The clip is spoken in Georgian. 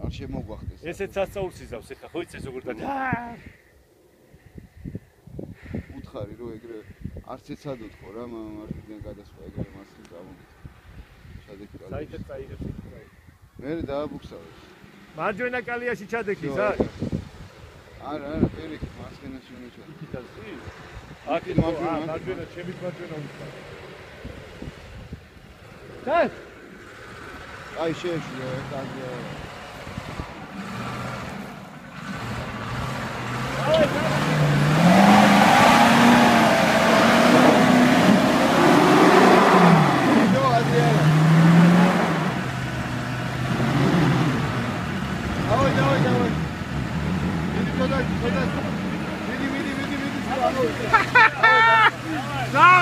არ შემოგვახდეს. ესეც სასწაულს იზავს ეხა ხო იცი როგორ და უთხარი რომ ეგრე არც ეცადოთ ხო რა მართლიდან გადასვა ეგრე მასში წამოვიდეთ. ჩადექი კალიაში. საერთოდ წაიღებს იქ. მე დააბუქსავეს. მარჯვენა კალიაში ჩადექი რა? არა, პირიქით მარცხენაში უნდა ჩადე. იქითაზი? აქ მარჯვენა ჩემით მარჯვენა უნდა. და? აი შეეშია კალია. No,